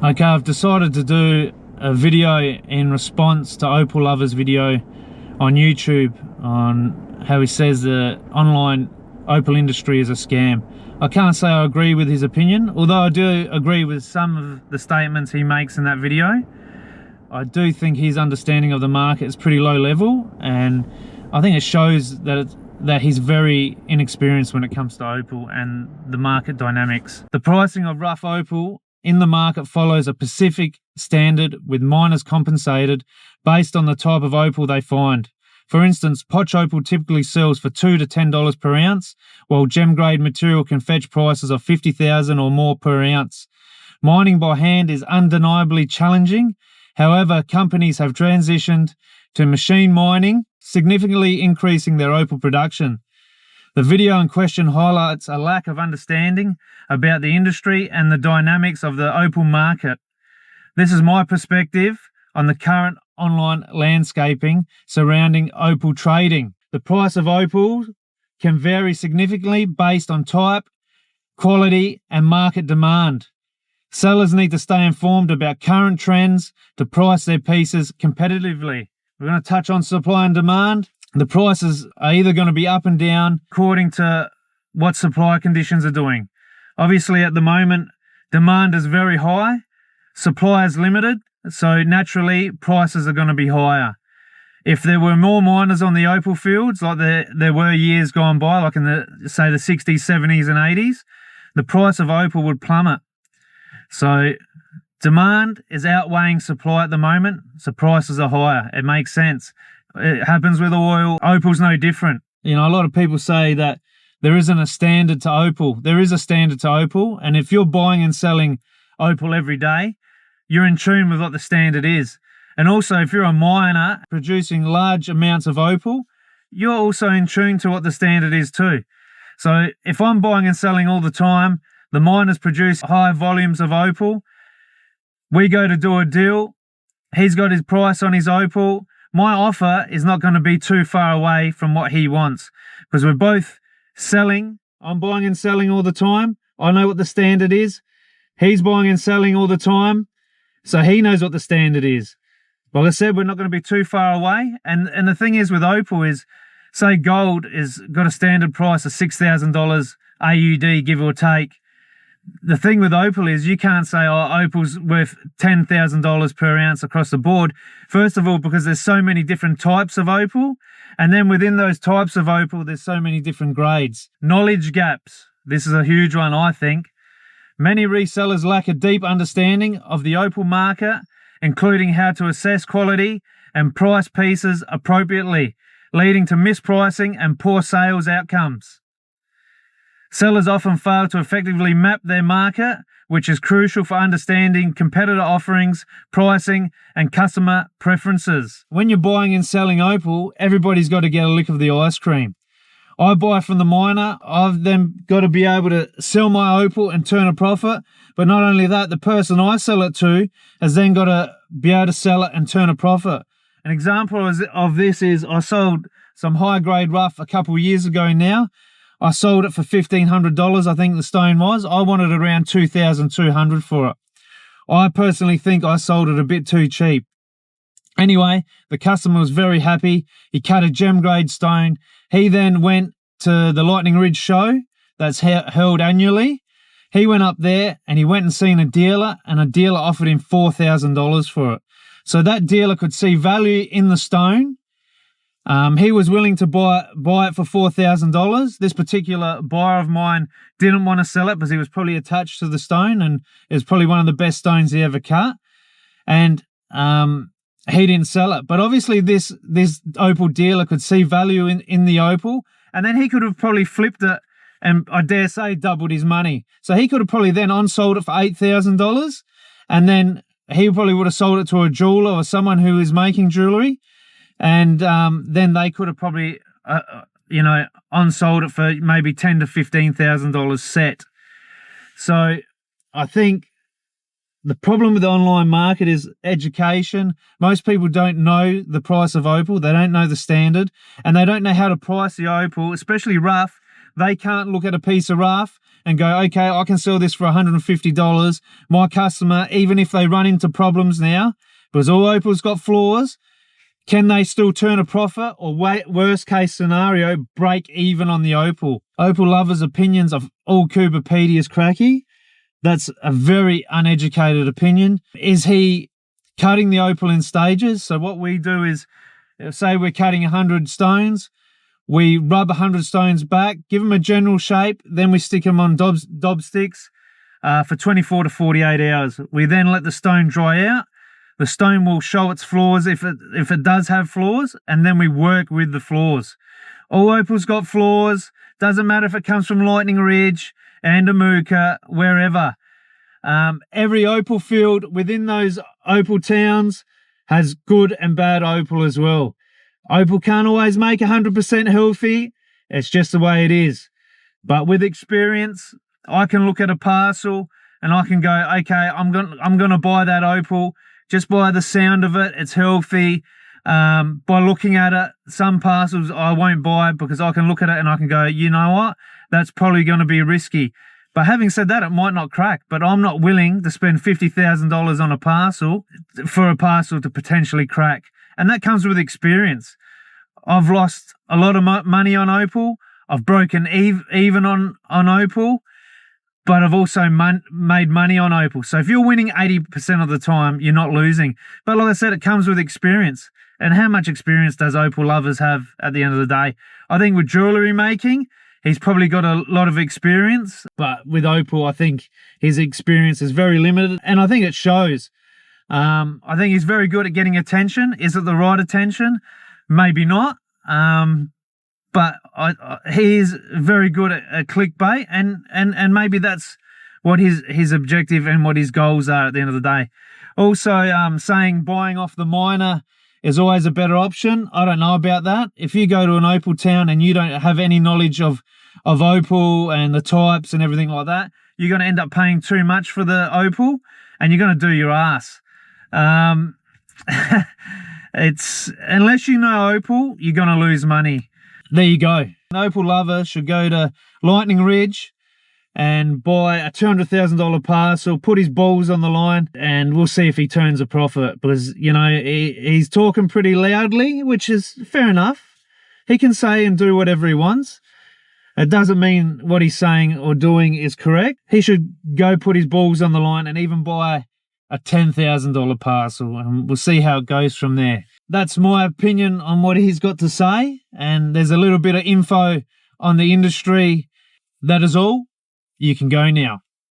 Okay, I've decided to do a video in response to Opal Lover's video on YouTube on how he says the online Opal industry is a scam. I can't say I agree with his opinion, although I do agree with some of the statements he makes in that video. I do think his understanding of the market is pretty low level, and I think it shows that he's very inexperienced when it comes to Opal and the market dynamics. The pricing of rough Opal in the market follows a specific standard, with miners compensated based on the type of opal they find. For instance, potch opal typically sells for $2 to $10 per ounce, while gem grade material can fetch prices of $50,000 or more per ounce. Mining by hand is undeniably challenging. However, companies have transitioned to machine mining, significantly increasing their opal production. The video in question highlights a lack of understanding about the industry and the dynamics of the opal market. This is my perspective on the current online landscaping surrounding opal trading. The price of opal can vary significantly based on type, quality, and market demand. Sellers need to stay informed about current trends to price their pieces competitively. We're going to touch on supply and demand. The prices are either going to be up and down according to what supply conditions are doing. Obviously, at the moment, demand is very high, supply is limited, so naturally prices are going to be higher. If there were more miners on the opal fields, like there were years gone by, like in the 60s, 70s and 80s, the price of opal would plummet. So demand is outweighing supply at the moment, so prices are higher. It makes sense. It happens with oil. Opal's no different. You know, a lot of people say that there isn't a standard to opal. There is a standard to opal, and if you're buying and selling opal every day, you're in tune with what the standard is. And also, if you're a miner producing large amounts of opal, you're also in tune to what the standard is too. So if I'm buying and selling all the time, the miners produce high volumes of opal, we go to do a deal, he's got his price on his opal, my offer is not going to be too far away from what he wants, because we're both selling. I'm buying and selling all the time. I know what the standard is. He's buying and selling all the time, so he knows what the standard is. Like I said, we're not going to be too far away. And the thing is with opal is, say gold is got a standard price of $6,000 AUD, give or take. The thing with opal is you can't say, oh, opal's worth $10,000 per ounce across the board. First of all, because there's so many different types of opal, and then within those types of opal, there's so many different grades. Knowledge gaps. This is a huge one, I think. Many resellers lack a deep understanding of the opal market, including how to assess quality and price pieces appropriately, leading to mispricing and poor sales outcomes. Sellers often fail to effectively map their market, which is crucial for understanding competitor offerings, pricing, and customer preferences. When you're buying and selling opal, everybody's got to get a lick of the ice cream. I buy from the miner, I've then got to be able to sell my opal and turn a profit. But not only that, the person I sell it to has then got to be able to sell it and turn a profit. An example of this is I sold some high-grade rough a couple of years ago now. I sold it for $1,500, I think the stone was. I wanted around $2,200 for it. I personally think I sold it a bit too cheap. Anyway, the customer was very happy. He cut a gem grade stone. He then went to the Lightning Ridge show that's held annually. He went up there and he went and seen a dealer, and a dealer offered him $4,000 for it. So that dealer could see value in the stone. He was willing to buy it for $4,000. This particular buyer of mine didn't want to sell it because he was probably attached to the stone, and it was probably one of the best stones he ever cut. And he didn't sell it. But obviously this opal dealer could see value in the opal, and then he could have probably flipped it and, I dare say, doubled his money. So he could have probably then on-sold it for $8,000, and then he probably would have sold it to a jeweler or someone who is making jewelry. And then they could have probably, on-sold it for maybe $10,000 to $15,000 set. So I think the problem with the online market is education. Most people don't know the price of opal. They don't know the standard, and they don't know how to price the opal, especially rough. They can't look at a piece of rough and go, okay, I can sell this for $150. My customer, even if they run into problems now, because all Opal's got flaws, can they still turn a profit, or worst case scenario, break even on the Opal? Opal lovers' opinions of all Cooperpedia is cracky. That's a very uneducated opinion. Is he cutting the Opal in stages? So what we do is, say we're cutting 100 stones, we rub 100 stones back, give them a general shape, then we stick them on dob sticks for 24 to 48 hours. We then let the stone dry out. The stone will show its flaws if it does have flaws, and then we work with the flaws. All Opal's got flaws. Doesn't matter if it comes from Lightning Ridge, Andamuka, wherever. Every Opal field within those Opal towns has good and bad Opal as well. Opal can't always make 100% healthy. It's just the way it is. But with experience, I can look at a parcel and I can go, okay, I'm gonna buy that Opal just by the sound of it. It's healthy. By looking at it, some parcels I won't buy because I can look at it and I can go, you know what, that's probably going to be risky. But having said that, it might not crack, but I'm not willing to spend $50,000 on a parcel for a parcel to potentially crack. And that comes with experience. I've lost a lot of money on Opal. I've broken even on Opal, but I've also made money on Opal. So if you're winning 80% of the time, you're not losing. But like I said, it comes with experience. And how much experience does Opal lovers have at the end of the day? I think with jewellery making, he's probably got a lot of experience. But with Opal, I think his experience is very limited. And I think it shows. I think he's very good at getting attention. Is it the right attention? Maybe not. But he is very good at clickbait, and maybe that's what his objective and what his goals are at the end of the day. Also, saying buying off the miner is always a better option. I don't know about that. If you go to an Opal town and you don't have any knowledge of Opal and the types and everything like that, you're going to end up paying too much for the Opal, and you're going to do your ass. It's unless you know Opal, you're going to lose money. There you go. An Opal lover should go to Lightning Ridge and buy a $200,000 parcel, put his balls on the line, and we'll see if he turns a profit. Because, you know, he's talking pretty loudly, which is fair enough. He can say and do whatever he wants. It doesn't mean what he's saying or doing is correct. He should go put his balls on the line and even buy a $10,000 parcel, and we'll see how it goes from there. That's my opinion on what he's got to say, and there's a little bit of info on the industry. That is all. You can go now.